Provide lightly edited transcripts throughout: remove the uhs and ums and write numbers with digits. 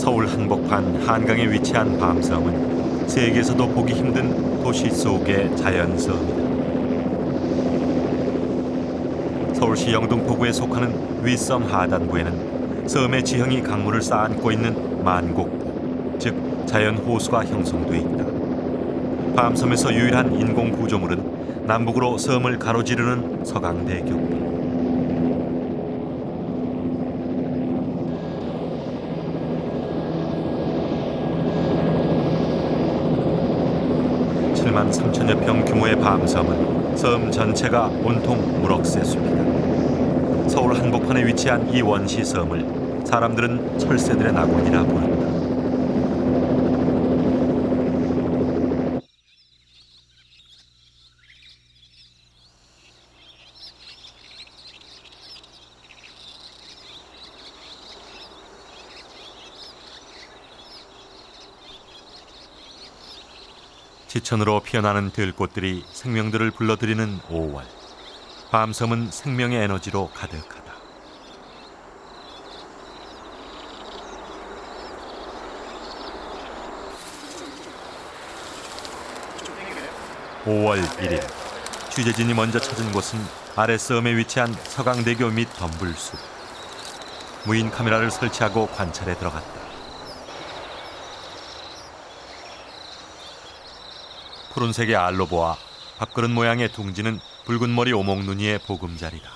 서울 한복판 한강에 위치한 밤섬은 세계에서도 보기 힘든 도시 속의 자연섬이다. 서울시 영등포구에 속하는 윗섬 하단부에는 섬의 지형이 강물을 쌓아안고 있는 만곡포, 즉 자연 호수가 형성돼 있다. 밤섬에서 유일한 인공 구조물은 남북으로 섬을 가로지르는 서강대교. 7만 3천여 평 규모의 밤섬은 섬 전체가 온통 무럭새 숲이다. 서울 한복판에 위치한 이 원시섬을 사람들은 철새들의 낙원이라 부른다. 지천으로 피어나는 들꽃들이 생명들을 불러들이는 5월. 밤섬은 생명의 에너지로 가득하다. 5월 1일, 취재진이 먼저 찾은 곳은 아랫섬에 위치한 서강대교 및 덤불숲. 무인 카메라를 설치하고 관찰에 들어갔다. 푸른색의 알로보와 밥그릇 모양의 둥지는 붉은 머리 오목눈이의 보금자리다.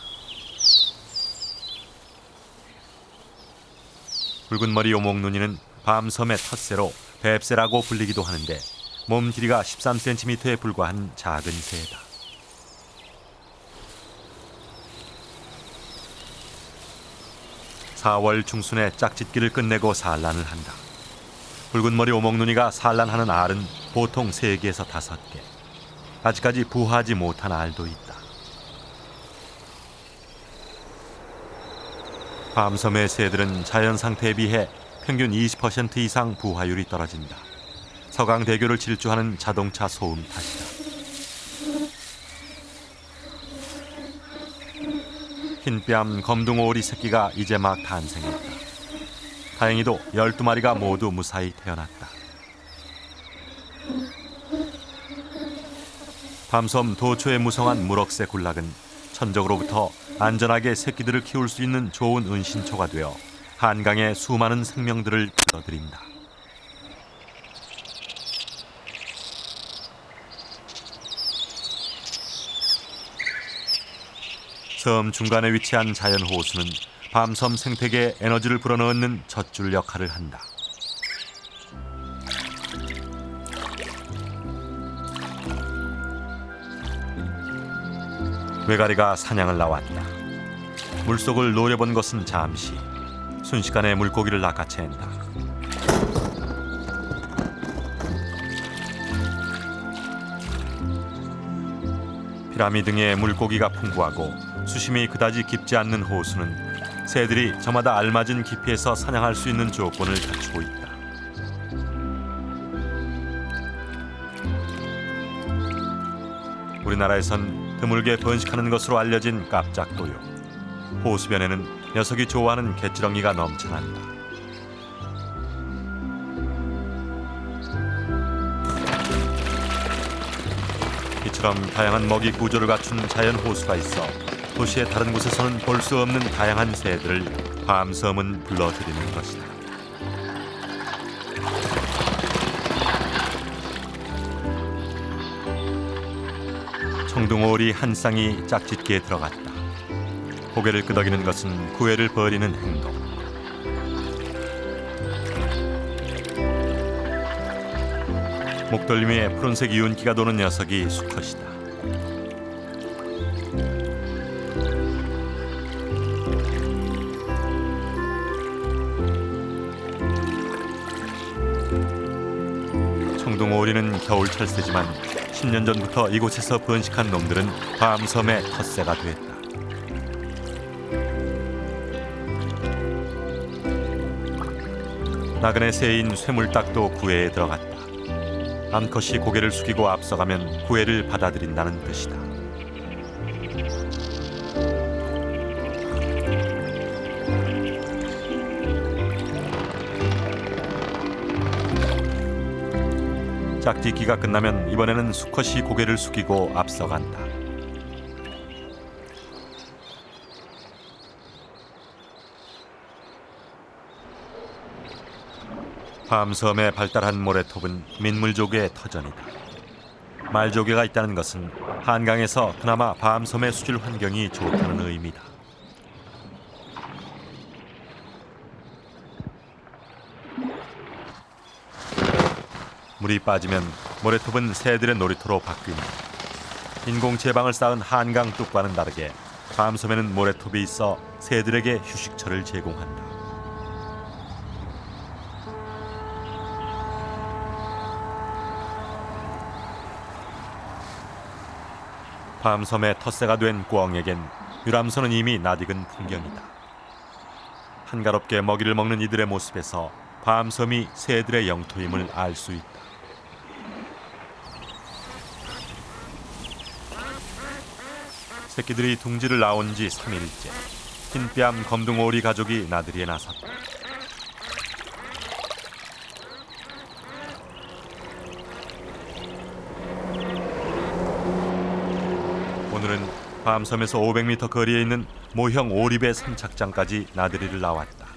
붉은 머리 오목눈이는 밤섬의 텃새로 뱁새라고 불리기도 하는데 몸 길이가 13cm에 불과한 작은 새다. (4월) 중순에 짝짓기를 끝내고 산란을 한다. 붉은 머리 오목눈이가 산란하는 알은 보통 3개에서 5개. 아직까지 부화하지 못한 알도 있다. 밤섬의 새들은 자연 상태에 비해 평균 20% 이상 부화율이 떨어진다. 서강대교를 질주하는 자동차 소음 탓이다. 흰뺨 검둥오리 새끼가 이제 막 탄생했다. 다행히도 12마리가 모두 무사히 태어났다. 밤섬 도초에 무성한 무럭새 군락은 천적으로부터 안전하게 새끼들을 키울 수 있는 좋은 은신처가 되어 한강의 수많은 생명들을 불러들인다. 섬 중간에 위치한 자연 호수는 밤섬 생태계에 에너지를 불어넣는 젖줄 역할을 한다. 외가리가 사냥을 나왔다. 물속을 노려본 것은 잠시. 순식간에 물고기를 낚아챈다. 피라미 등의 물고기가 풍부하고 수심이 그다지 깊지 않는 호수는 새들이 저마다 알맞은 깊이에서 사냥할 수 있는 조건을 갖추고 있다. 우리나라에선 드물게 번식하는 것으로 알려진 깝작도요. 호수변에는 녀석이 좋아하는 갯지렁이가 넘쳐난다. 이처럼 다양한 먹이 구조를 갖춘 자연 호수가 있어 도시의 다른 곳에서는 볼 수 없는 다양한 새들을 밤섬은 불러들이는 것이다. 청둥오리 한 쌍이 짝짓기에 들어갔다. 고개를 끄덕이는 것은 구애를 벌이는 행동. 목덜미 위에 푸른색 유은기가 도는 녀석이 수컷이다. 청둥오리는 겨울 철새지만 10년 전부터 이곳에서 번식한 놈들은 밤섬의 텃새가 됐다. 나그네 새인 쇠물딱도 구애에 들어갔다. 암컷이 고개를 숙이고 앞서가면 구애를 받아들인다는 뜻이다. 짝짓기가 끝나면 이번에는 수컷이 고개를 숙이고 앞서간다. 밤섬에 발달한 모래톱은 민물조개의 터전이다. 말조개가 있다는 것은 한강에서 그나마 밤섬의 수질 환경이 좋다는 의미다. 물이 빠지면 모래톱은 새들의 놀이터로 바뀐다. 인공 제방을 쌓은 한강 뚝과는 다르게 밤섬에는 모래톱이 있어 새들에게 휴식처를 제공한다. 밤섬의 텃새가 된 꿩에겐 유람선은 이미 낯익은 풍경이다. 한가롭게 먹이를 먹는 이들의 모습에서 밤섬이 새들의 영토임을 알 수 있다. 새끼들이 둥지를 나온 지 3일째. 흰뺨 검둥오리 가족이 나들이에 나섰다. 오늘은 밤섬에서 500m 거리에 있는 모형 오리배 선착장까지 나들이를 나왔다.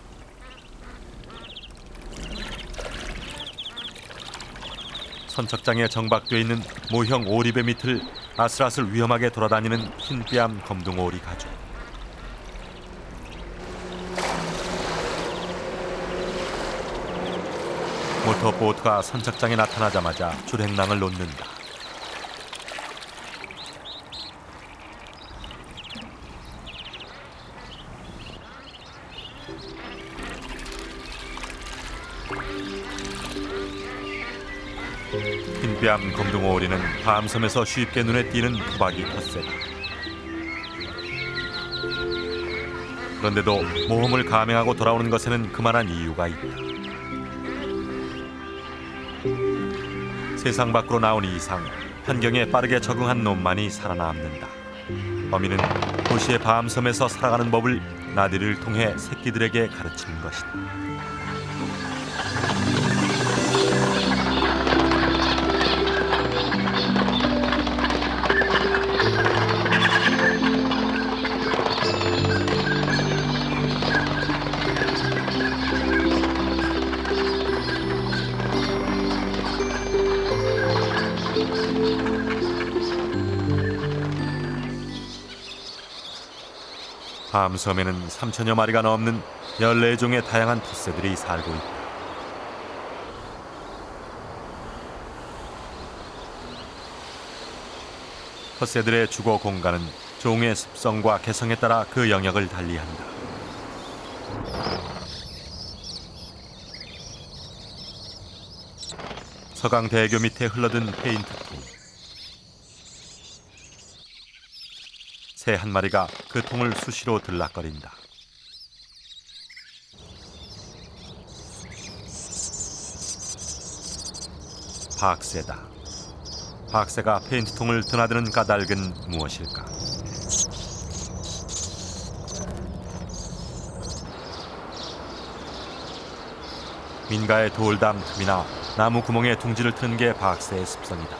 선착장에 정박되어 있는 모형 오리배 밑을 아슬아슬 위험하게 돌아다니는 흰뺨 검둥오리 가족. 모터보트가 선착장에 나타나자마자 줄행랑을 놓는다. 흰뺨 검둥오리는 밤섬에서 쉽게 눈에 띄는 토박이 텃새다. 그런데도 모험을 감행하고 돌아오는 것에는 그만한 이유가 있다. 세상 밖으로 나온 이상 환경에 빠르게 적응한 놈만이 살아남는다. 어미는 도시의 밤섬에서 살아가는 법을 나들이를 통해 새끼들에게 가르치는 것이다. 밤섬에는 3천여 마리가 넘는 14종의 다양한 텃새들이 살고 있다. 텃새들의 주거 공간은 종의 습성과 개성에 따라 그 영역을 달리한다. 서강대교 밑에 흘러든 페인트통. 새 한 마리가 그 통을 수시로 들락거린다. 박새다. 박새가 페인트통을 드나드는 까닭은 무엇일까? 민가의 돌담 틈이나 나무 구멍에 둥지를 트는 게 박새의 습성이다.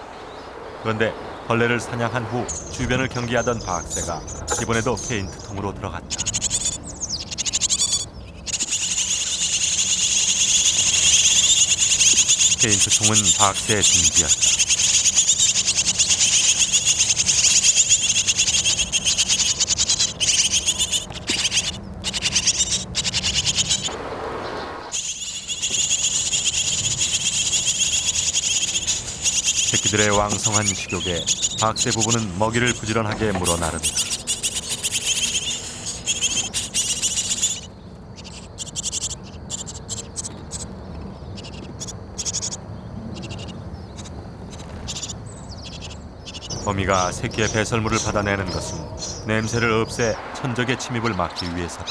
그런데 벌레를 사냥한 후 주변을 경계하던 박새가 이번에도 페인트통으로 들어갔다. 페인트통은 박새의 둥지였다. 새끼들의 왕성한 식욕에 박새 부부는 먹이를 부지런하게 물어 나른다. 어미가 새끼의 배설물을 받아내는 것은 냄새를 없애 천적의 침입을 막기 위해서다.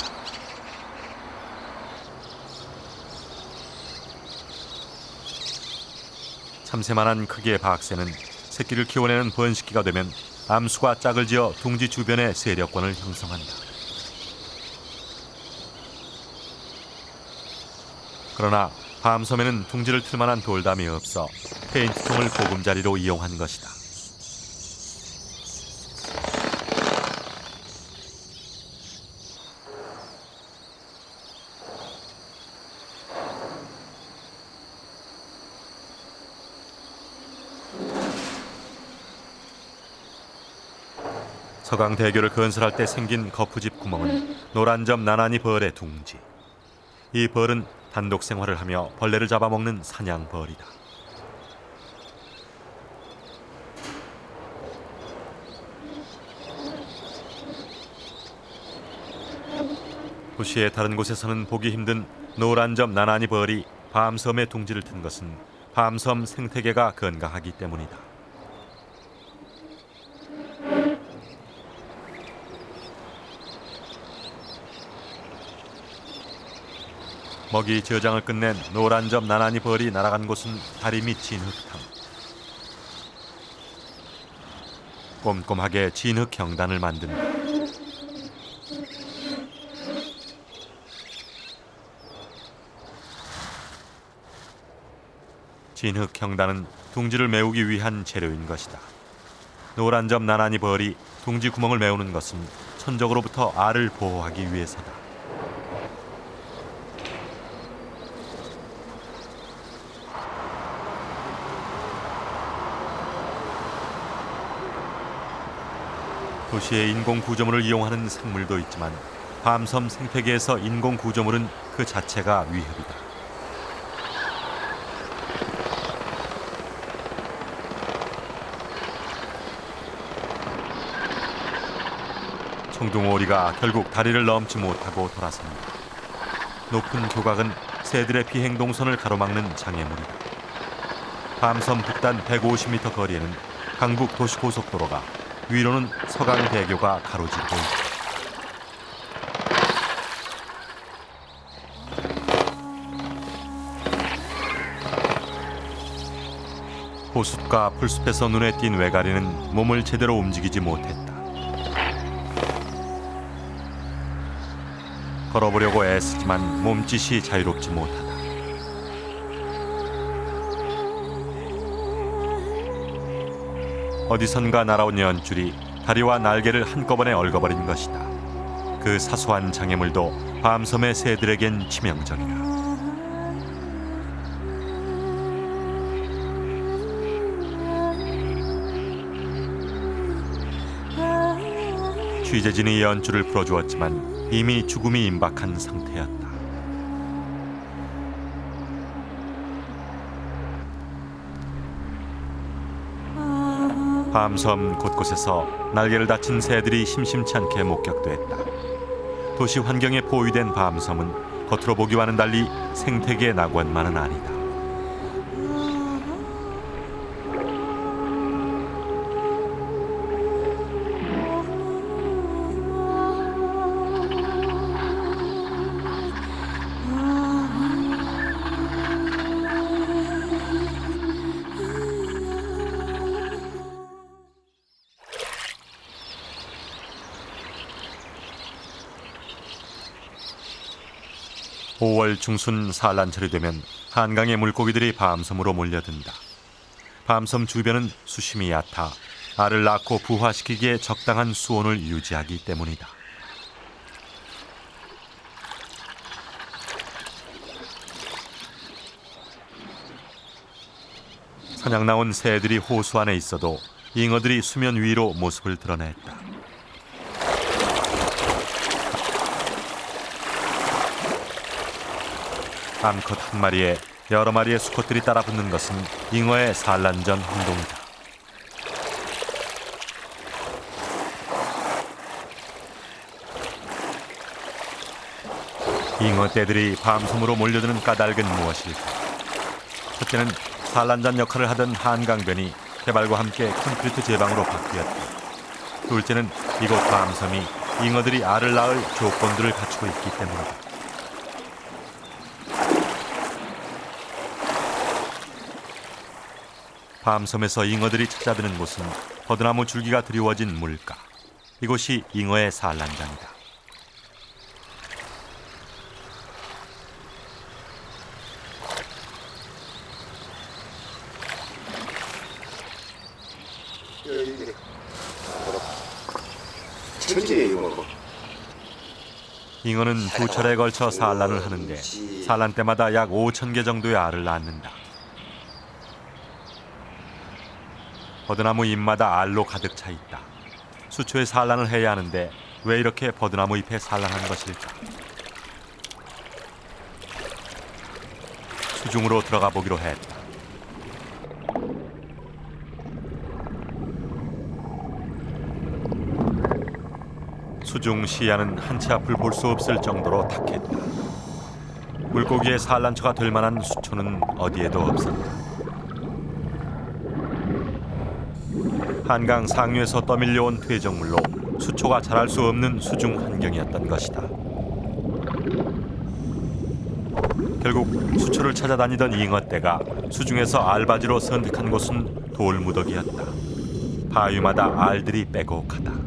참새만한 크기의 박새는 새끼를 키워내는 번식기가 되면 암수가 짝을 지어 둥지 주변의 세력권을 형성한다. 그러나 밤섬에는 둥지를 틀 만한 돌담이 없어 페인트통을 보금자리로 이용한 것이다. 서강대교를 건설할 때 생긴 거푸집 구멍은 노란 점 나란히 벌의 둥지. 이 벌은 단독 생활을 하며 벌레를 잡아먹는 사냥벌이다. 도시의 다른 곳에서는 보기 힘든 노란 점 나란히 벌이 밤섬의 둥지를 튼 것은 밤섬 생태계가 건강하기 때문이다. 먹이 저장을 끝낸 노란 점 나란히 벌이 날아간 곳은 다리밑 진흙탕. 꼼꼼하게 진흙 경단을 만든다. 진흙 경단은 둥지를 메우기 위한 재료인 것이다. 노란 점 나란히 벌이 둥지 구멍을 메우는 것은 천적으로부터 알을 보호하기 위해서다. 도시의 인공 구조물을 이용하는 생물도 있지만 밤섬 생태계에서 인공 구조물은 그 자체가 위협이다. 청둥오리가 결국 다리를 넘지 못하고 돌아섭니다. 높은 교각은 새들의 비행 동선을 가로막는 장애물이다. 밤섬 북단 150m 거리에는 강북 도시고속도로가, 위로는 서강대교가 가로지르고 있다. 호숫과 풀숲에서 눈에 띈 외가리는 몸을 제대로 움직이지 못했다. 걸어보려고 애쓰지만 몸짓이 자유롭지 못하다. 어디선가 날아온 연줄이 다리와 날개를 한꺼번에 얽어버린 것이다. 그 사소한 장애물도 밤섬의 새들에겐 치명적이다. 취재진이 연줄을 풀어주었지만 이미 죽음이 임박한 상태였다. 밤섬 곳곳에서 날개를 다친 새들이 심심치 않게 목격됐다. 도시 환경에 포위된 밤섬은 겉으로 보기와는 달리 생태계 낙원만은 아니다. (5월) 5월 중순 산란철이 되면 한강의 물고기들이 밤섬으로 몰려든다. 밤섬 주변은 수심이 얕아 알을 낳고 부화시키기에 적당한 수온을 유지하기 때문이다. 사냥 나온 새들이 호수 안에 있어도 잉어들이 수면 위로 모습을 드러냈다. 암컷 한 마리에 여러 마리의 수컷들이 따라붙는 것은 잉어의 산란전 행동이다. 잉어 떼들이 밤섬으로 몰려드는 까닭은 무엇일까? 첫째는 산란전 역할을 하던 한강변이 개발과 함께 콘크리트 제방으로 바뀌었다. 둘째는 이곳 밤섬이 잉어들이 알을 낳을 조건들을 갖추고 있기 때문이다. 밤섬에서 잉어들이 찾아드는 곳은 버드나무 줄기가 드리워진 물가. 이곳이 잉어의 산란장이다. 천지예요, 이거. 잉어는 두 차례에 걸쳐 산란을 하는데 산란 때마다 약 5천 개 정도의 알을 낳는다. 버드나무 잎마다 알로 가득 차 있다. 수초에 산란을 해야 하는데 왜 이렇게 버드나무 잎에 산란한 것일까? 수중으로 들어가 보기로 했다. 수중 시야는 한치 앞을 볼 수 없을 정도로 탁했다. 물고기의 산란처가 될 만한 수초는 어디에도 없었다. 한강 상류에서 떠밀려온 퇴적물로 수초가 자랄 수 없는 수중 환경이었던 것이다. 결국 수초를 찾아다니던 잉어떼가 수중에서 알바지로 선택한 곳은 돌무더기였다. 바위마다 알들이 빼곡하다.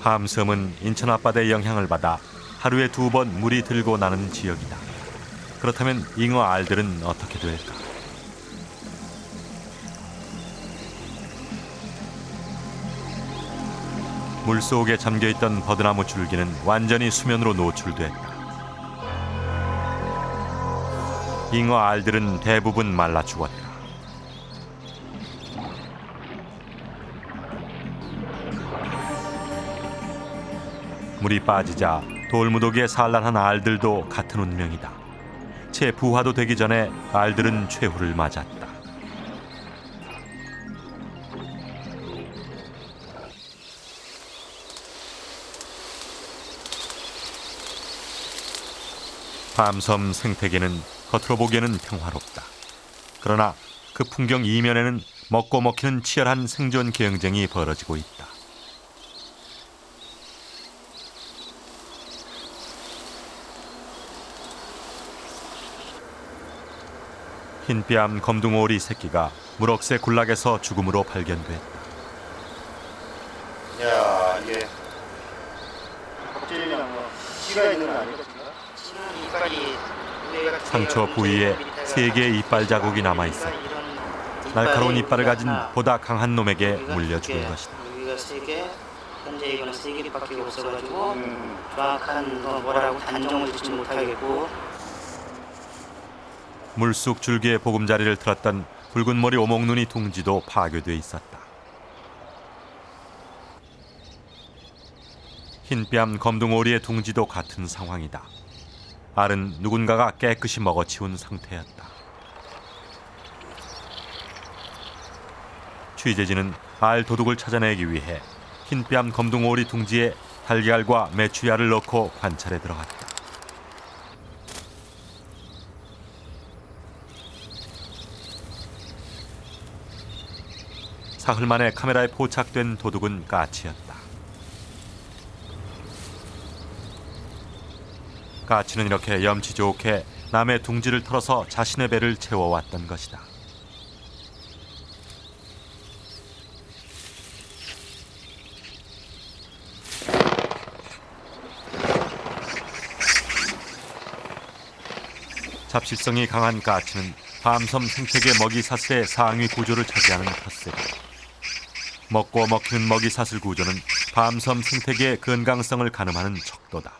함섬은 인천 앞바다의 영향을 받아 하루에 2번 물이 들고 나는 지역이다. 그렇다면 잉어 알들은 어떻게 될까? 물속에 잠겨있던 버드나무 줄기는 완전히 수면으로 노출됐다. 잉어 알들은 대부분 말라 죽었다. 물이 빠지자 돌무더기에 산란한 알들도 같은 운명이다. 채 부화도 되기 전에 알들은 최후를 맞았다. 밤섬 생태계는 겉으로 보기에는 평화롭다. 그러나 그 풍경 이면에는 먹고 먹히는 치열한 생존 경쟁이 벌어지고 있다. 흰뺨 검둥오리 새끼가 무럭새 군락에서 죽음으로 발견됐다. 야, 이게 껍질이나 뭐 씨가 있는 거 아니겠지? 상처 부위에 3개의 이빨 자국이 남아 있어 날카로운 이빨을 가진 보다 강한 놈에게 물려 죽은 것이다. 여기가 3개, 현재 이거는 3개밖에 없어가지고 정확한 뭐라고 단정을 짓지 못하겠고. 물속 줄기의 보금자리를 틀었던 붉은 머리 오목눈이 둥지도 파괴돼 있었다. 흰뺨 검둥오리의 둥지도 같은 상황이다. 알은 누군가가 깨끗이 먹어치운 상태였다. 취재진은 알 도둑을 찾아내기 위해 흰뺨 검둥오리 둥지에 달걀과 메추리알을 넣고 관찰에 들어갔다. 사흘 만에 카메라에 포착된 도둑은 까치였다. 까치는 이렇게 염치 좋게 남의 둥지를 털어서 자신의 배를 채워왔던 것이다. 잡식성이 강한 까치는 밤섬 생태계 먹이사슬의 상위 구조를 차지하는 텃새다. 먹고 먹히는 먹이사슬 구조는 밤섬 생태계의 건강성을 가늠하는 척도다.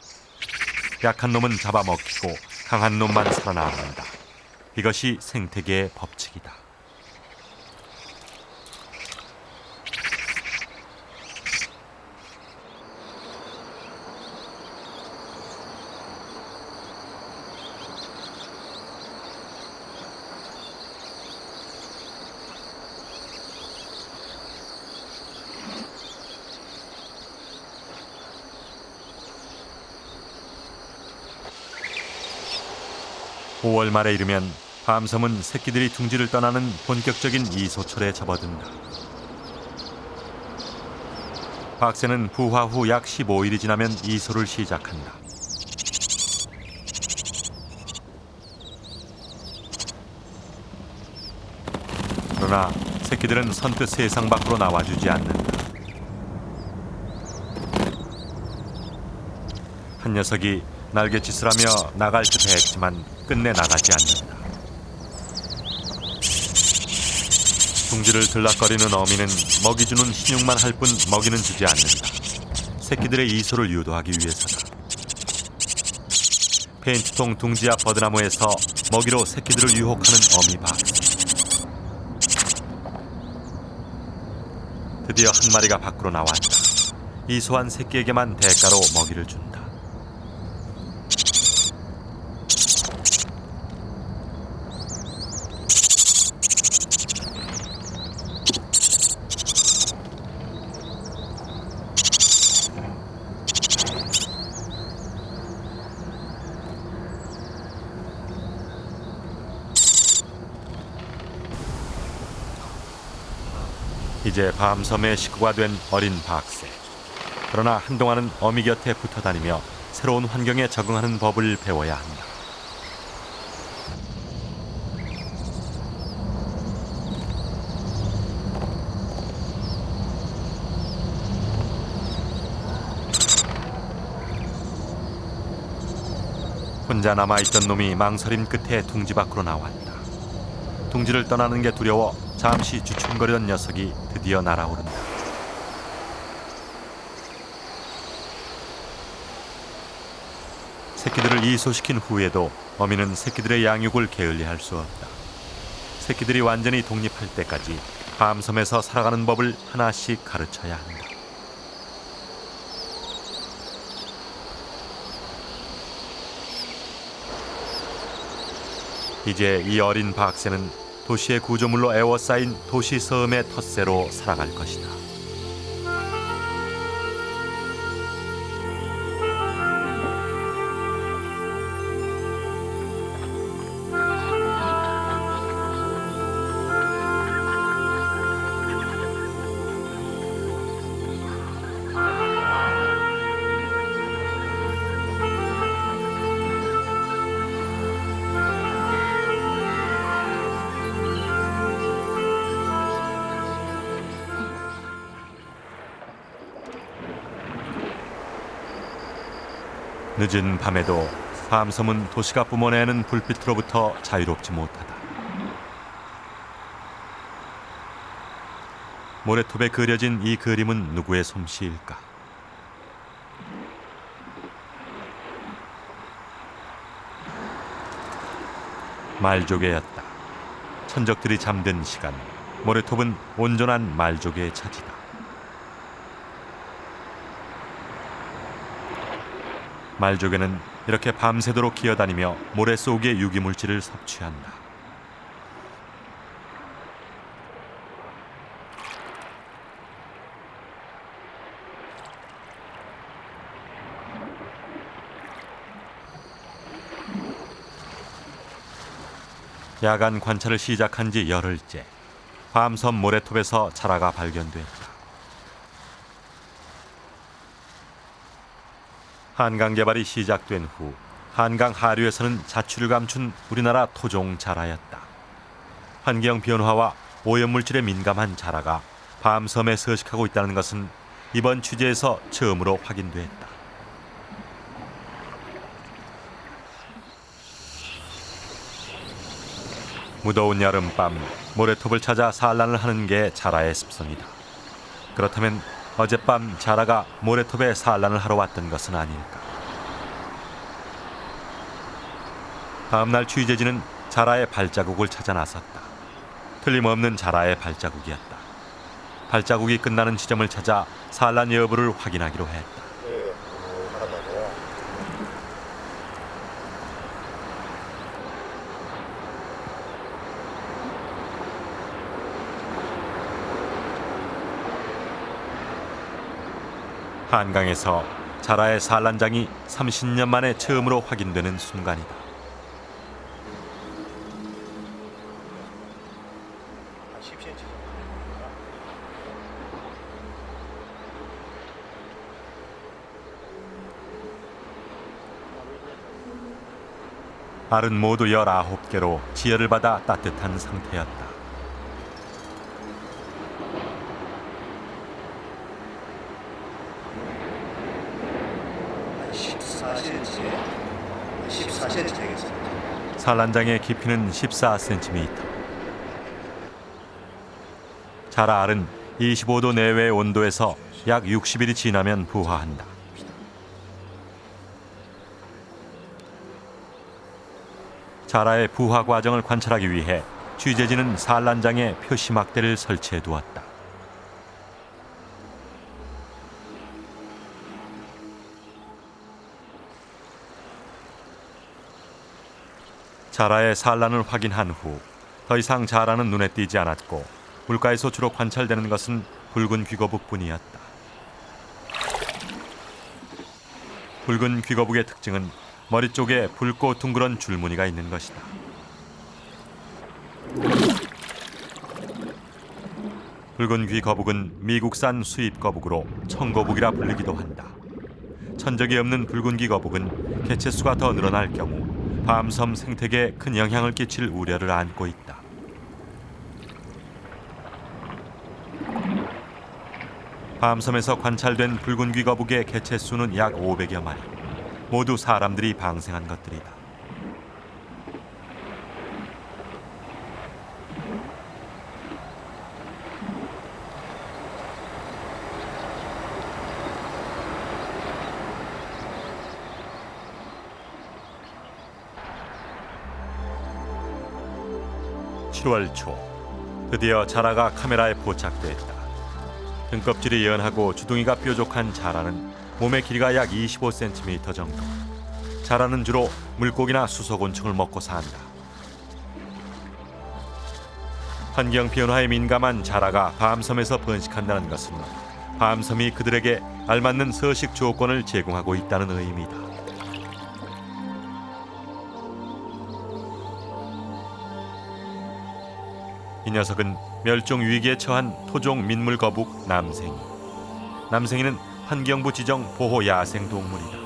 약한 놈은 잡아먹히고 강한 놈만 살아남는다. 이것이 생태계의 법칙이다. (5월) 말에 이르면 밤섬은 새끼들이 둥지를 떠나는 본격적인 이소철에 접어든다. 박새는 부화 후 약 15일이 지나면 이소를 시작한다. 그러나 새끼들은 선뜻 세상 밖으로 나와주지 않는다. 한 녀석이 날갯짓을 하며 나갈 듯 했지만 끝내 나가지 않는다. 둥지를 들락거리는 어미는 먹이 주는 신용만 할 뿐 먹이는 주지 않는다. 새끼들의 이소를 유도하기 위해서다. 페인트통 둥지 앞 버드나무에서 먹이로 새끼들을 유혹하는 어미 박스. 드디어 한 마리가 밖으로 나왔다. 이소한 새끼에게만 대가로 먹이를 준다. 이제 밤섬의 식구가 된 어린 박새. 그러나 한동안은 어미 곁에 붙어 다니며 새로운 환경에 적응하는 법을 배워야 한다. 혼자 남아있던 놈이 망설임 끝에 둥지 밖으로 나왔다. 둥지를 떠나는 게 두려워 잠시 주춤거리던 녀석이 드디어 날아오른다. 새끼들을 이소시킨 후에도 어미는 새끼들의 양육을 게을리할 수 없다. 새끼들이 완전히 독립할 때까지 밤섬에서 살아가는 법을 하나씩 가르쳐야 한다. 이제 이 어린 박새는 도시의 구조물로 에워싸인 도시 섬의 텃세로 살아갈 것이다. 늦은 밤에도 밤섬은 도시가 뿜어내는 불빛으로부터 자유롭지 못하다. 모래톱에 그려진 이 그림은 누구의 솜씨일까? 말조개였다. 천적들이 잠든 시간, 모래톱은 온전한 말조개의 차지다. 말조개는 이렇게 밤새도록 기어다니며 모래 속의 유기물질을 섭취한다. 야간 관찰을 시작한 지 열흘째, 밤섬 모래톱에서 자라가 발견됐다. 한강 개발이 시작된 후 한강 하류에서는 자취를 감춘 우리나라 토종 자라였다. 환경 변화와 오염물질에 민감한 자라가 밤섬에 서식하고 있다는 것은 이번 취재에서 처음으로 확인됐다. 무더운 여름밤 모래톱을 찾아 산란을 하는 게 자라의 습성이다. 그렇다면 어젯밤 자라가 모래톱에 산란을 하러 왔던 것은 아닐까. 다음날 취재진은 자라의 발자국을 찾아 나섰다. 틀림없는 자라의 발자국이었다. 발자국이 끝나는 지점을 찾아 산란 여부를 확인하기로 했다. 한강에서 자라의 산란장이 30년 만에 처음으로 확인되는 순간이다. 알은 모두 19개로 지혈을 받아 따뜻한 상태였다. 14cm 되겠습니다. 산란장의 깊이는 14cm. 자라 알은 25도 내외의 온도에서 약 60일이 지나면 부화한다. 자라의 부화 과정을 관찰하기 위해 취재진은 산란장에 표시막대를 설치해 두었다. 자라의 산란을 확인한 후 더 이상 자라는 눈에 띄지 않았고 물가에서 주로 관찰되는 것은 붉은 귀거북뿐이었다. 붉은 귀거북의 특징은 머리 쪽에 붉고 둥그런 줄무늬가 있는 것이다. 붉은 귀거북은 미국산 수입 거북으로 청거북이라 불리기도 한다. 천적이 없는 붉은 귀거북은 개체수가 더 늘어날 경우 밤섬 생태계에 큰 영향을 끼칠 우려를 안고 있다. 밤섬에서 관찰된 붉은 귀거북의 개체수는 약 500여 마리. 모두 사람들이 방생한 것들이다. (7월) 초 드디어 자라가 카메라에 포착됐다. 등껍질이 연하고 주둥이가 뾰족한 자라는 몸의 길이가 약 25cm 정도. 자라는 주로 물고기나 수소곤충을 먹고 산다. 환경 변화에 민감한 자라가 밤섬에서 번식한다는 것은 밤섬이 그들에게 알맞는 서식 조건을 제공하고 있다는 의미다. 이 녀석은 멸종 위기에 처한 토종 민물거북 남생이. 남생이는 환경부 지정 보호 야생 동물이다.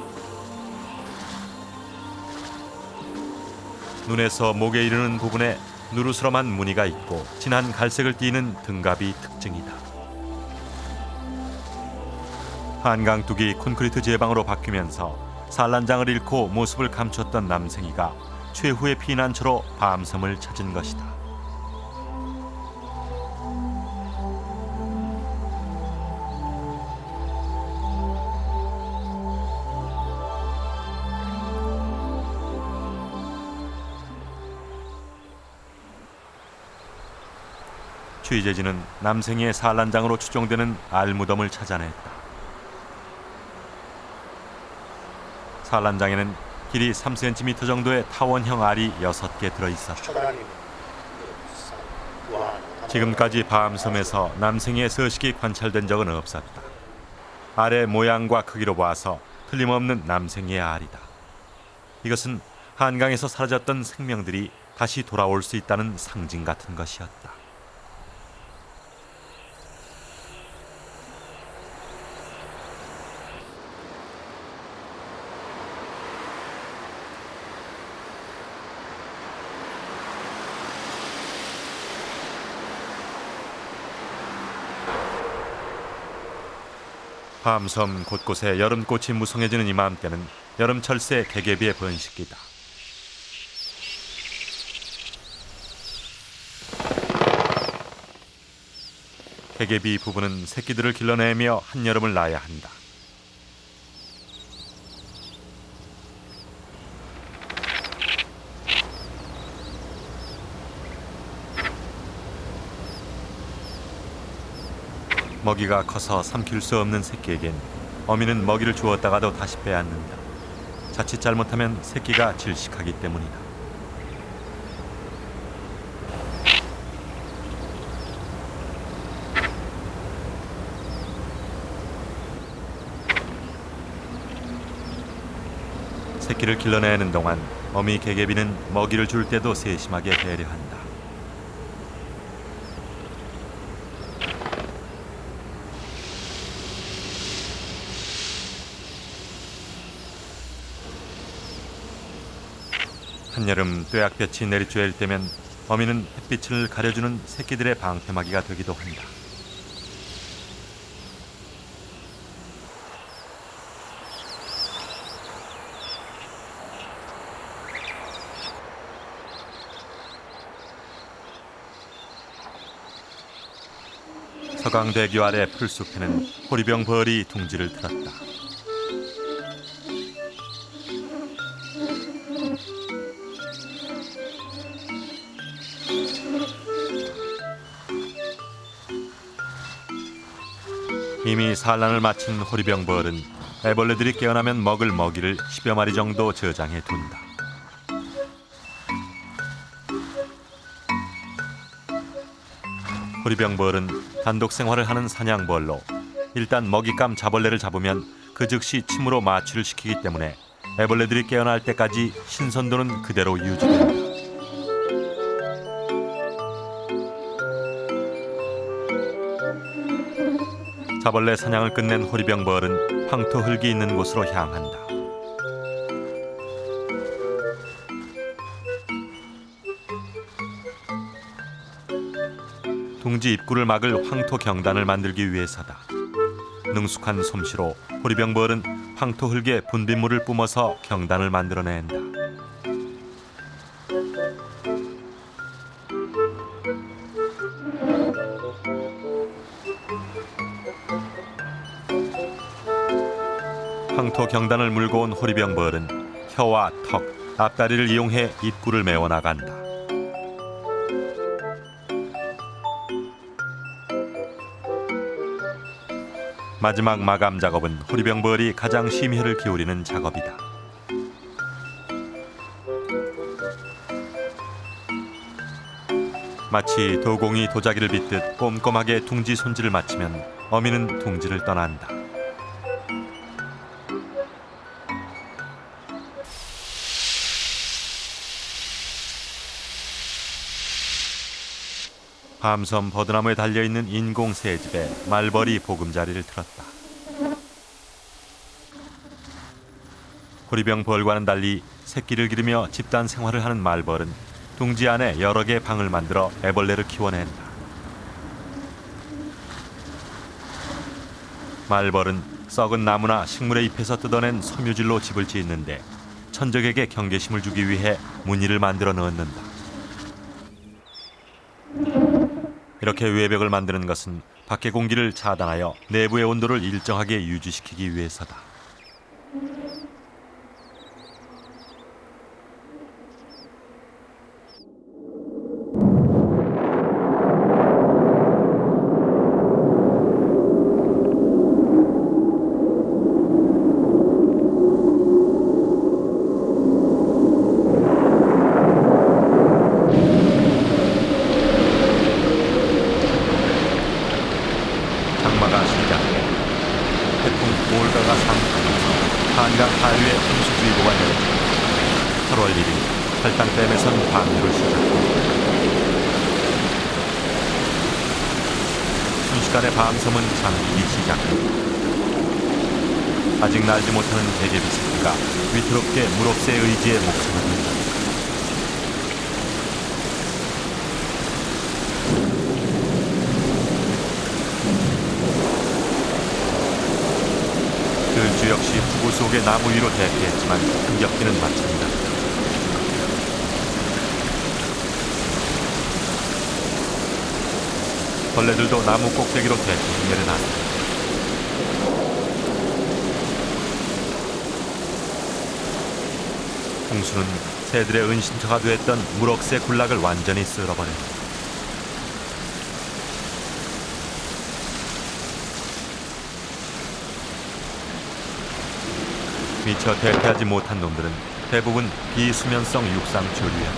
눈에서 목에 이르는 부분에 누르스름한 무늬가 있고 진한 갈색을 띠는 등갑이 특징이다. 한강둑이 콘크리트 제방으로 바뀌면서 산란장을 잃고 모습을 감췄던 남생이가 최후의 피난처로 밤섬을 찾은 것이다. 취재진은 남생이의 산란장으로 추정되는 알무덤을 찾아냈다. 산란장에는 길이 3cm 정도의 타원형 알이 6개 들어있었다. 지금까지 밤섬에서 남생이의 서식이 관찰된 적은 없었다. 알의 모양과 크기로 봐서 틀림없는 남생이의 알이다. 이것은 한강에서 사라졌던 생명들이 다시 돌아올 수 있다는 상징 같은 것이었다. 밤섬 곳곳에 여름꽃이 무성해지는 이맘때는 여름철새 개개비의 번식기다. 개개비 부부는 새끼들을 길러내며 한여름을 나야 한다. 먹이가 커서 삼킬 수 없는 새끼에겐 어미는 먹이를 주었다가도 다시 빼앗는다. 자칫 잘못하면 새끼가 질식하기 때문이다. 새끼를 길러내는 동안 어미 개개비는 먹이를 줄 때도 세심하게 배려한다. 한여름 뙤약볕이 내리쬐을 때면 어미는 햇빛을 가려주는 새끼들의 방패막이가 되기도 한다. 서강대교 아래 풀숲에는 호리병 벌이 둥지를 틀었다. 이미 산란을 마친 호리병 벌은 애벌레들이 깨어나면 먹을 먹이를 10여 마리 정도 저장해 둔다. 호리병 벌은 단독 생활을 하는 사냥벌로 일단 먹잇감 자벌레를 잡으면 그 즉시 침으로 마취를 시키기 때문에 애벌레들이 깨어날 때까지 신선도는 그대로 유지된다. 자벌레 사냥을 끝낸 호리병 벌은 황토 흙이 있는 곳으로 향한다. 둥지 입구를 막을 황토 경단을 만들기 위해서다. 능숙한 솜씨로 호리병 벌은 황토 흙에 분비물을 뿜어서 경단을 만들어낸다. 황토 경단을 물고 온 호리병 벌은 혀와 턱, 앞다리를 이용해 입구를 메워 나간다. 마지막 마감 작업은 호리병 벌이 가장 심혈을 기울이는 작업이다. 마치 도공이 도자기를 빗듯 꼼꼼하게 둥지 손질을 마치면 어미는 둥지를 떠난다. 밤섬 버드나무에 달려있는 인공 새집에 말벌이 보금자리를 틀었다. 호리병 벌과는 달리 새끼를 기르며 집단 생활을 하는 말벌은 둥지 안에 여러 개의 방을 만들어 애벌레를 키워낸다. 말벌은 썩은 나무나 식물의 잎에서 뜯어낸 섬유질로 집을 짓는데 천적에게 경계심을 주기 위해 무늬를 만들어 넣는다. 이렇게 외벽을 만드는 것은 밖의 공기를 차단하여 내부의 온도를 일정하게 유지시키기 위해서다. 장마가 시작돼 태풍 올가가 상륙하면서 한강 하류에 홍수주의보가 내려집니다. 8월 1일 팔당댐에선 방류를 시작합니다. 순식간에 밤섬은 잠기기 시작합니다. 아직 날지 못하는 대개비 새끼가 위태롭게 물억새의 의지에 목숨을 건다. 들쥐 역시 후구 속의 나무 위로 대피했지만 흥겹기는 마찬가지다. 벌레들도 나무 꼭대기로 대피 내려놨다. 홍수는 새들의 은신처가 되었던 물억새 군락을 완전히 쓸어버렸다. 미처 대피하지 못한 놈들은 대부분 비수면성 육상조류야.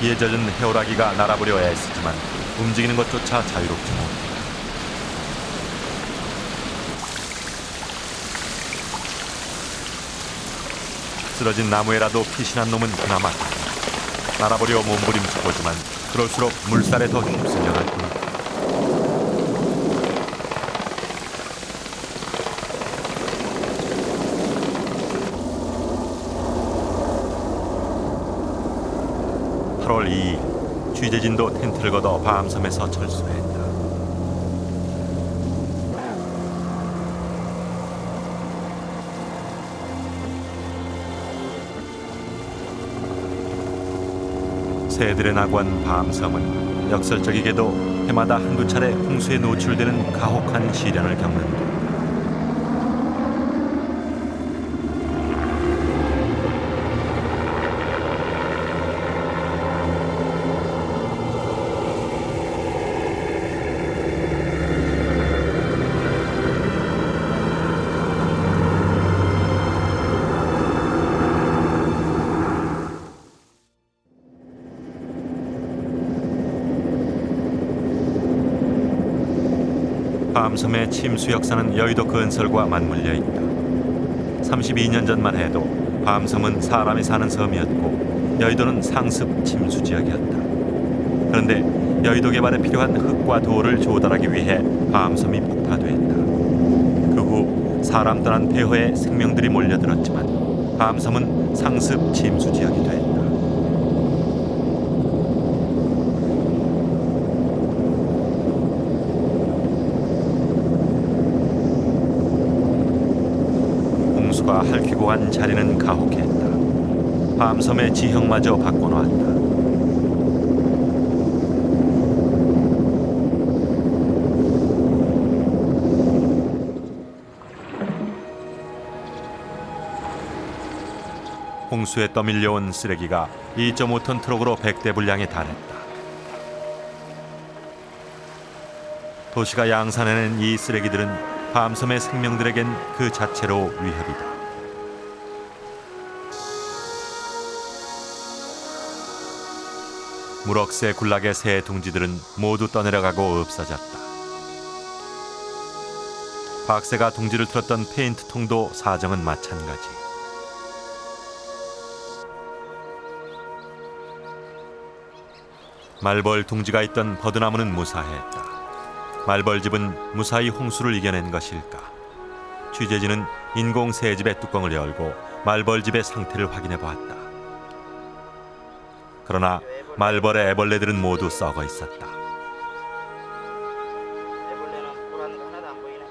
비에 젖은 해오라기가 날아보려 애쓰지만 움직이는 것조차 자유롭지 못해. 쓰러진 나무에라도 피신한 놈은 그나마 날아보려 몸부림쳐 보지만 그럴수록 물살에 더 휩쓸려 갈 뿐이다. (8월 2일) 취재진도 텐트를 걷어 밤섬에서 철수했다. 새들의 낙원 밤섬은 역설적이게도 해마다 한두 차례 홍수에 노출되는 가혹한 시련을 겪는다. 밤섬의 침수 역사는 여의도 건설과 맞물려 있다. 32년 전만 해도 밤섬은 사람이 사는 섬이었고 여의도는 상습 침수 지역이었다. 그런데 여의도 개발에 필요한 흙과 돌을 조달하기 위해 밤섬이 폭파됐다. 그 후 사람 떠난 폐허에 생명들이 몰려들었지만 밤섬은 상습 침수 지역이 됐다. 홍수가 핥히고 간 자리는 가혹했다. 밤섬의 지형마저 바꿔놓았다. 홍수에 떠밀려온 쓰레기가 2.5톤 트럭으로 100대 분량에 달했다. 도시가 양산해낸 이 쓰레기들은 밤섬의 생명들에겐 그 자체로 위협이다. 무럭새 군락의 새 둥지들은 모두 떠내려가고 없어졌다. 박새가 둥지를 틀었던 페인트통도 사정은 마찬가지. 말벌 둥지가 있던 버드나무는 무사했다. 말벌집은 무사히 홍수를 이겨낸 것일까? 취재진은 인공 새집의 뚜껑을 열고 말벌집의 상태를 확인해 보았다. 그러나 말벌의 애벌레들은 모두 썩어 있었다. 애벌레는 보라는 거 하나도 안 보이네.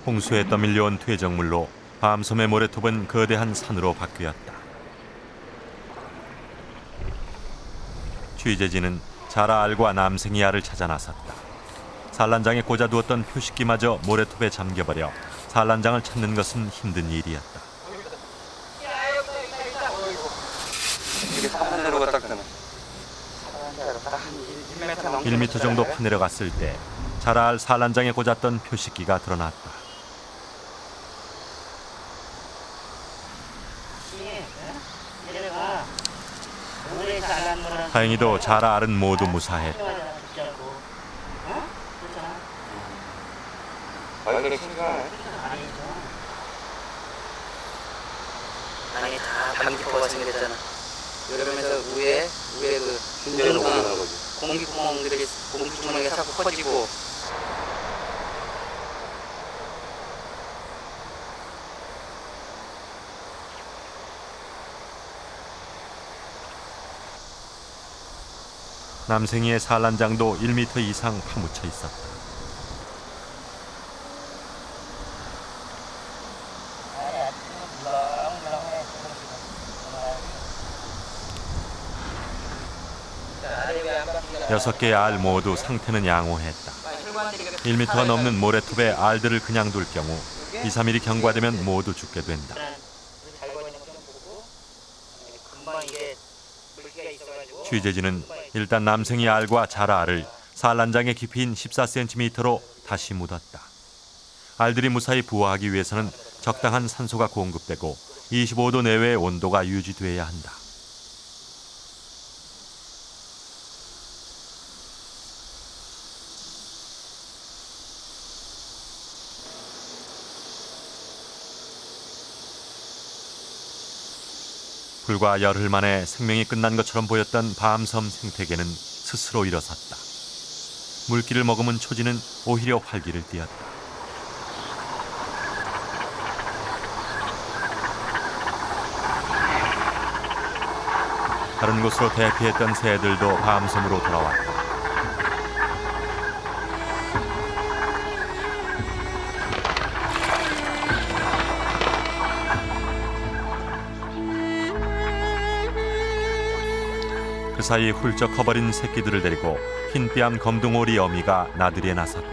홍수에 떠밀려온 퇴적물로 밤섬의 모래톱은 거대한 산으로 바뀌었다. 취재진은 자라알과 남생이알을 찾아 나섰다. 산란장에 꽂아두었던 표식기마저 모래톱에 잠겨버려 산란장을 찾는 것은 힘든 일이었다. 이게 산으로 딱 되네. 1m 정도 파내려갔을 때 자라알 산란장에 꽂았던 표식기가 드러났다. 다행히도 자라알은 모두 무사했다. 말들이 심각하네. 아니 다 담기포가 생겼잖아. 이러면서 위에 그 신전을 오는 거지. 공기구멍들이 공기구멍이 자꾸 커지고. 남생이의 산란장도 1m 이상 파묻혀 있었다. 여섯 개의 알 모두 상태는 양호했다. 1m가 넘는 모래톱에 알들을 그냥 둘 경우 2, 3일이 경과되면 모두 죽게 된다. 취재진은 일단 남생이 알과 자라알을 산란장의 깊이인 14cm로 다시 묻었다. 알들이 무사히 부화하기 위해서는 적당한 산소가 공급되고 25도 내외의 온도가 유지돼야 한다. 불과 열흘 만에 생명이 끝난 것처럼 보였던 밤섬 생태계는 스스로 일어섰다. 물기를 머금은 초지는 오히려 활기를 띠었다. 다른 곳으로 대피했던 새들도 밤섬으로 돌아왔다. 그 사이 훌쩍 커버린 새끼들을 데리고 흰뺨 검둥오리 어미가 나들이에 나섰다.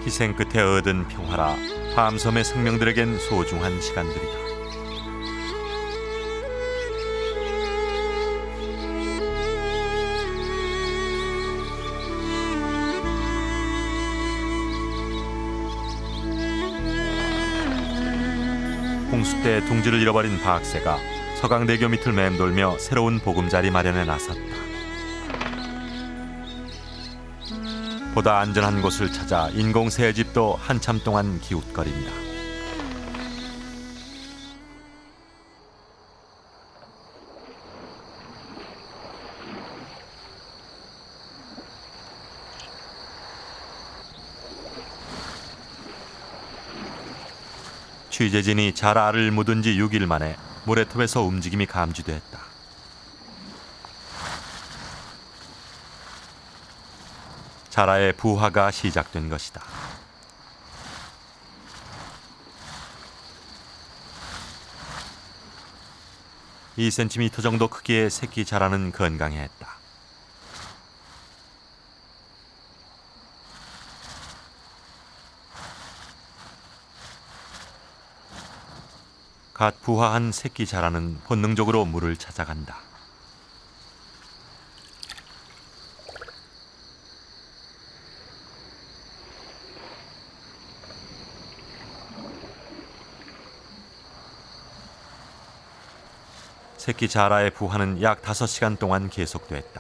희생 끝에 얻은 평화라 밤섬의 생명들에겐 소중한 시간들이다. 홍수 때 둥지를 잃어버린 박새가 서강대교 밑을 맴돌며 새로운 보금자리 마련에 나섰다. 보다 안전한 곳을 찾아 인공 새집도 한참 동안 기웃거린다. 취재진이 자라를 묻은 지 6일 만에 모래톱에서 움직임이 감지됐다. 자라의 부화가 시작된 것이다. (2cm) 정도 크기의 새끼 자라는 건강했다. 갓 부화한 새끼 자라는 본능적으로 물을 찾아간다. 새끼 자라의 부화는 약 5시간 동안 계속됐다.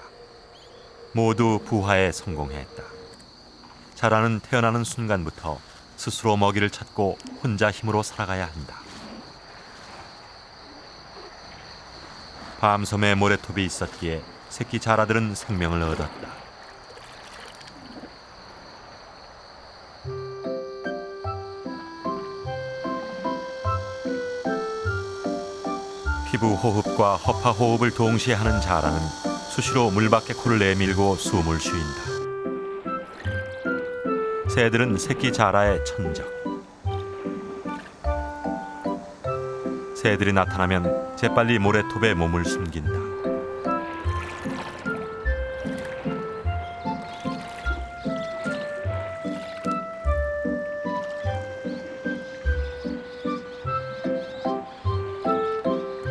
모두 부화에 성공했다. 자라는 태어나는 순간부터 스스로 먹이를 찾고 혼자 힘으로 살아가야 한다. 밤섬에 모래톱이 있었기에 새끼 자라들은 생명을 얻었다. 피부 호흡과 허파 호흡을 동시에 하는 자라는 수시로 물 밖에 코를 내밀고 숨을 쉬인다. 새들은 새끼 자라의 천적. 새들이 나타나면 재빨리 모래톱에 몸을 숨긴다.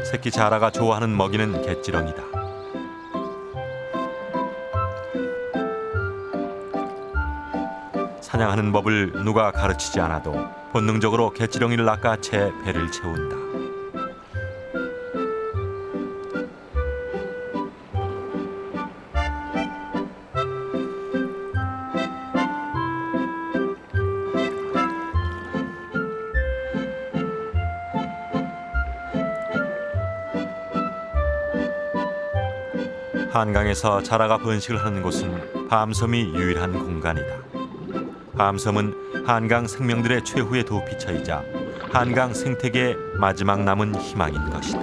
새끼 자라가 좋아하는 먹이는 갯지렁이다. 사냥하는 법을 누가 가르치지 않아도 본능적으로 갯지렁이를 낚아채 배를 채운다. 한강에서 자라가 번식을 하는 곳은 밤섬이 유일한 공간이다. 밤섬은 한강 생명들의 최후의 도피처이자 한강 생태계의 마지막 남은 희망인 것이다.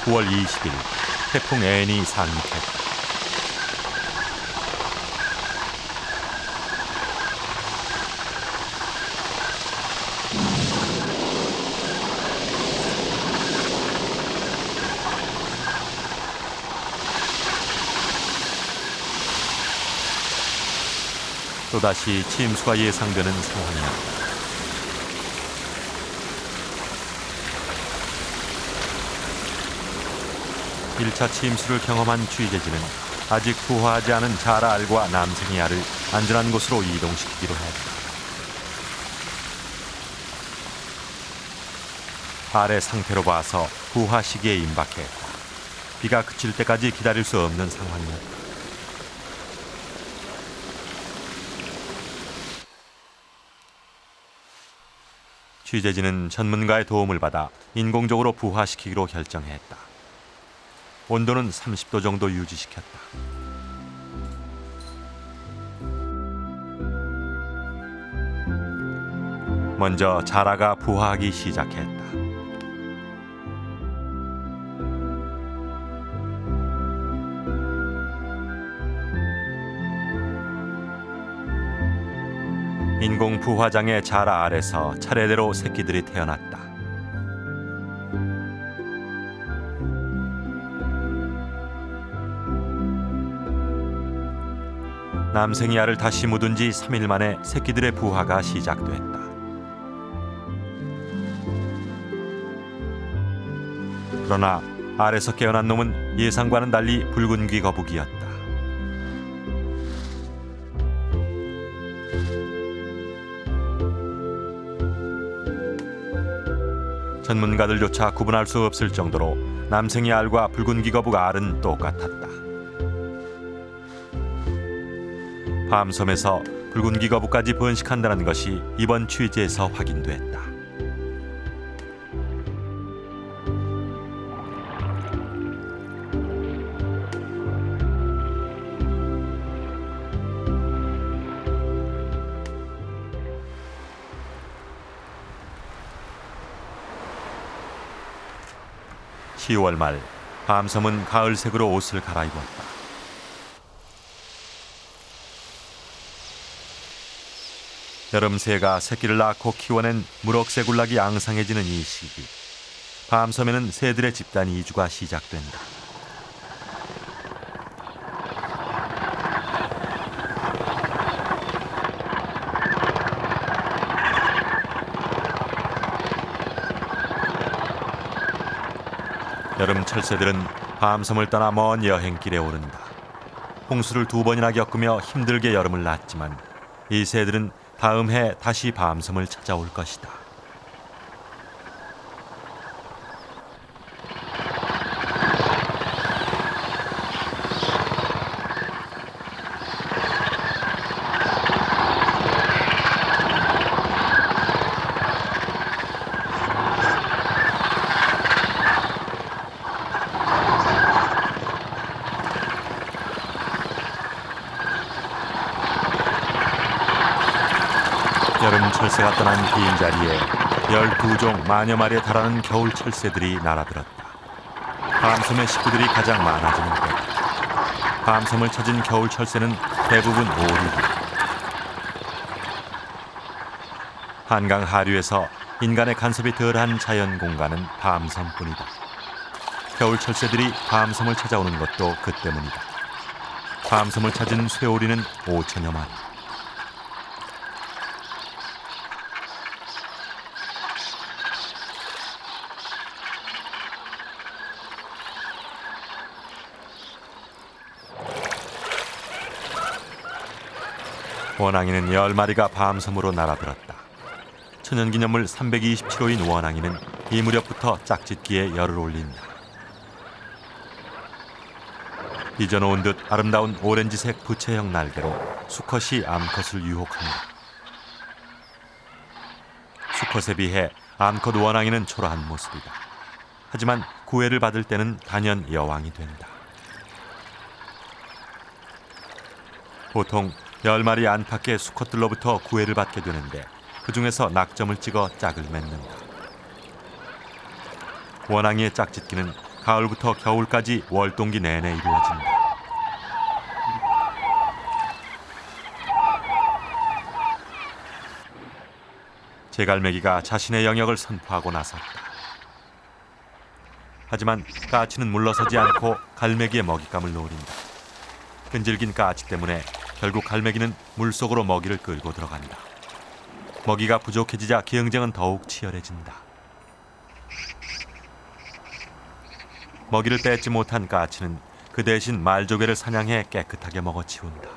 (9월 20일) 태풍 앤이 상륙했다. 또다시 침수가 예상되는 상황이었다. (1차) 침수를 경험한 취재진은 아직 부화하지 않은 자라 알과 남생이 알을 안전한 곳으로 이동시키기로 했다. 알의 상태로 봐서 부화 시기에 임박했다. 비가 그칠 때까지 기다릴 수 없는 상황이었다. 취재진은 전문가의 도움을 받아 인공적으로 부화시키기로 결정했다. 온도는 30도 정도 유지시켰다. 먼저 자라가 부화하기 시작했다. 인공 부화장의 자라 아래서 차례대로 새끼들이 태어났다. 남생이 알을 다시 묻은 지 3일 만에 새끼들의 부화가 시작됐다. 그러나 알에서 깨어난 놈은 예상과는 달리 붉은 귀 거북이였다. 전문가들조차 구분할 수 없을 정도로 남생이 알과 붉은 귀 거북 알은 똑같았다. 밤섬에서 붉은 귀 거북까지 번식한다는 것이 이번 취재에서 확인됐다. (10월) 말 밤섬은 가을색으로 옷을 갈아입었다. 여름새가 새끼를 낳고 키워낸 무럭새굴락이 앙상해지는 이 시기, 밤섬에는 새들의 집단 이주가 시작된다. 여름 철새들은 밤섬을 떠나 먼 여행길에 오른다. 홍수를 2번이나 겪으며 힘들게 여름을 났지만 이 새들은 다음 해 다시 밤섬을 찾아올 것이다. 여름 철새가 떠난 빈자리에 12종 만여 마리에 달하는 겨울 철새들이 날아들었다. 밤섬의 식구들이 가장 많아지는 것. 밤섬을 찾은 겨울 철새는 대부분 오리고. 한강 하류에서 인간의 간섭이 덜한 자연 공간은 밤섬뿐이다. 겨울 철새들이 밤섬을 찾아오는 것도 그 때문이다. 밤섬을 찾은 쇠오리는 5천여 마리. 원앙이는 10마리가 밤섬으로 날아들었다. 천연기념물 327호인 원앙이는 이 무렵부터 짝짓기에 열을 올린다. 빚어놓은 듯 아름다운 오렌지색 부채형 날개로 수컷이 암컷을 유혹한다. 수컷에 비해 암컷 원앙이는 초라한 모습이다. 하지만 구애를 받을 때는 단연 여왕이 된다. 보통 10마리 안팎의 수컷들로부터 구애를 받게 되는데 그 중에서 낙점을 찍어 짝을 맺는다. 원앙이의 짝짓기는 가을부터 겨울까지 월동기 내내 이루어진다. 제갈매기가 자신의 영역을 선포하고 나섰다. 하지만 까치는 물러서지 않고 갈매기의 먹잇감을 노린다. 끈질긴 까치 때문에 결국 갈매기는 물속으로 먹이를 끌고 들어간다. 먹이가 부족해지자 경쟁은 더욱 치열해진다. 먹이를 뺏지 못한 까치는 그 대신 말조개를 사냥해 깨끗하게 먹어치운다.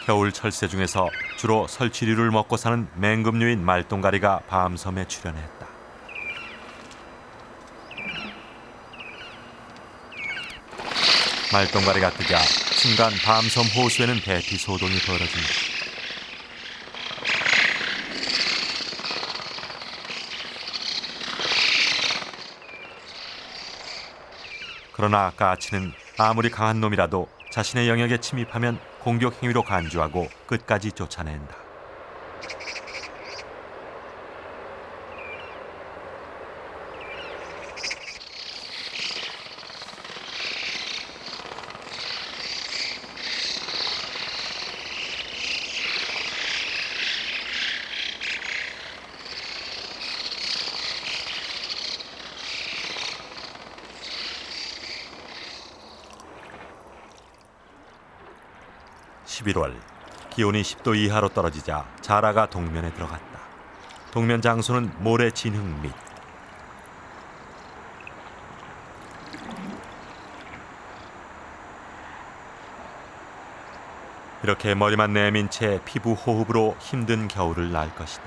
겨울 철새 중에서 주로 설치류를 먹고 사는 맹금류인 말똥가리가 밤섬에 출현했다. 말똥가리가 뜨자 순간 밤섬 호수에는 대피소동이 벌어진다. 그러나 까치는 아무리 강한 놈이라도 자신의 영역에 침입하면 공격 행위로 간주하고 끝까지 쫓아낸다. 11월 기온이 10도 이하로 떨어지자 자라가 동면에 들어갔다. 동면 장소는 모래 진흙 밑. 이렇게 머리만 내민 채 피부 호흡으로 힘든 겨울을 날 것이다.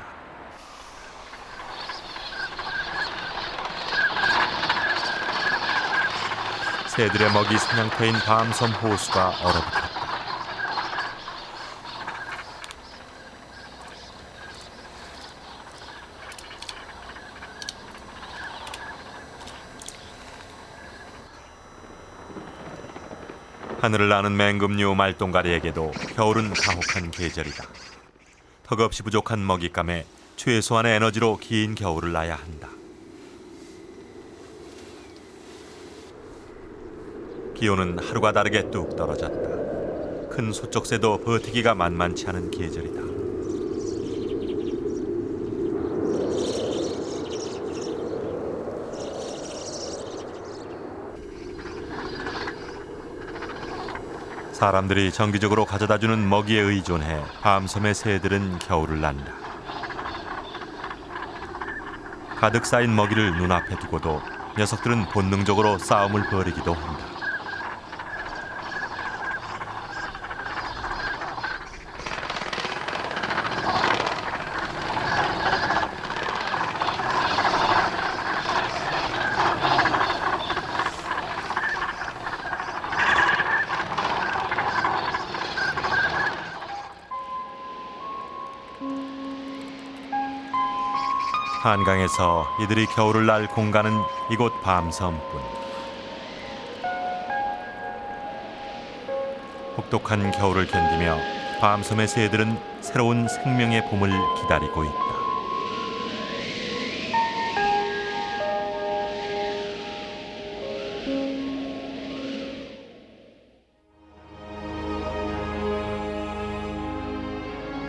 새들의 먹이 사냥터인 밤섬 호수가 얼어붙었다. 하늘을 나는 맹금류 말똥가리에게도 겨울은 가혹한 계절이다. 턱없이 부족한 먹잇감에 최소한의 에너지로 긴 겨울을 나야 한다. 기온은 하루가 다르게 뚝 떨어졌다. 큰 소쩍새도 버티기가 만만치 않은 계절이다. 사람들이 정기적으로 가져다주는 먹이에 의존해 밤섬의 새들은 겨울을 난다. 가득 쌓인 먹이를 눈앞에 두고도 녀석들은 본능적으로 싸움을 벌이기도 한다. 한강에서 이들이 겨울을 날 공간은 이곳 밤섬뿐. 혹독한 겨울을 견디며 밤섬의 새들은 새로운 생명의 봄을 기다리고 있다.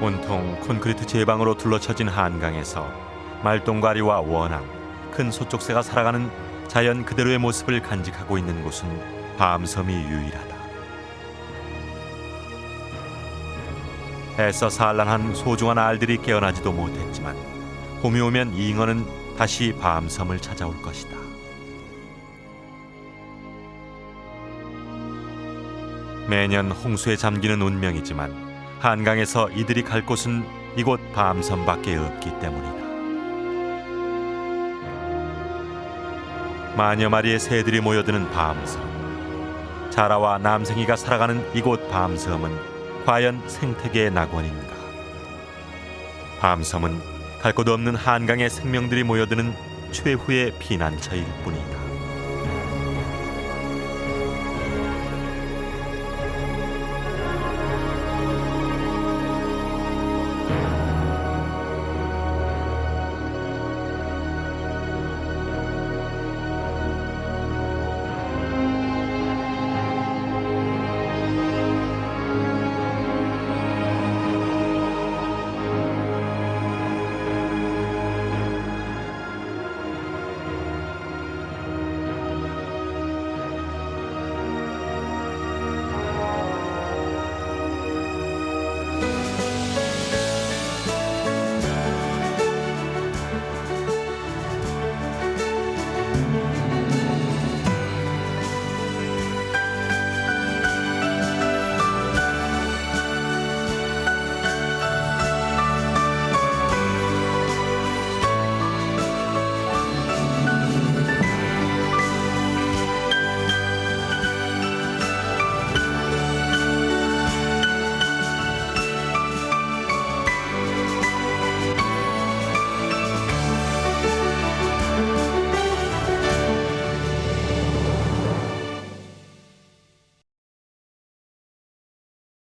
온통 콘크리트 제방으로 둘러쳐진 한강에서 말똥가리와 원앙, 큰 소쪽새가 살아가는 자연 그대로의 모습을 간직하고 있는 곳은 밤섬이 유일하다. 애써 산란한 소중한 알들이 깨어나지도 못했지만 봄이 오면 잉어는 다시 밤섬을 찾아올 것이다. 매년 홍수에 잠기는 운명이지만 한강에서 이들이 갈 곳은 이곳 밤섬밖에 없기 때문이다. 만여 마리의 새들이 모여드는 밤섬. 자라와 남생이가 살아가는 이곳 밤섬은 과연 생태계의 낙원인가? 밤섬은 갈 곳 없는 한강의 생명들이 모여드는 최후의 피난처일 뿐이다.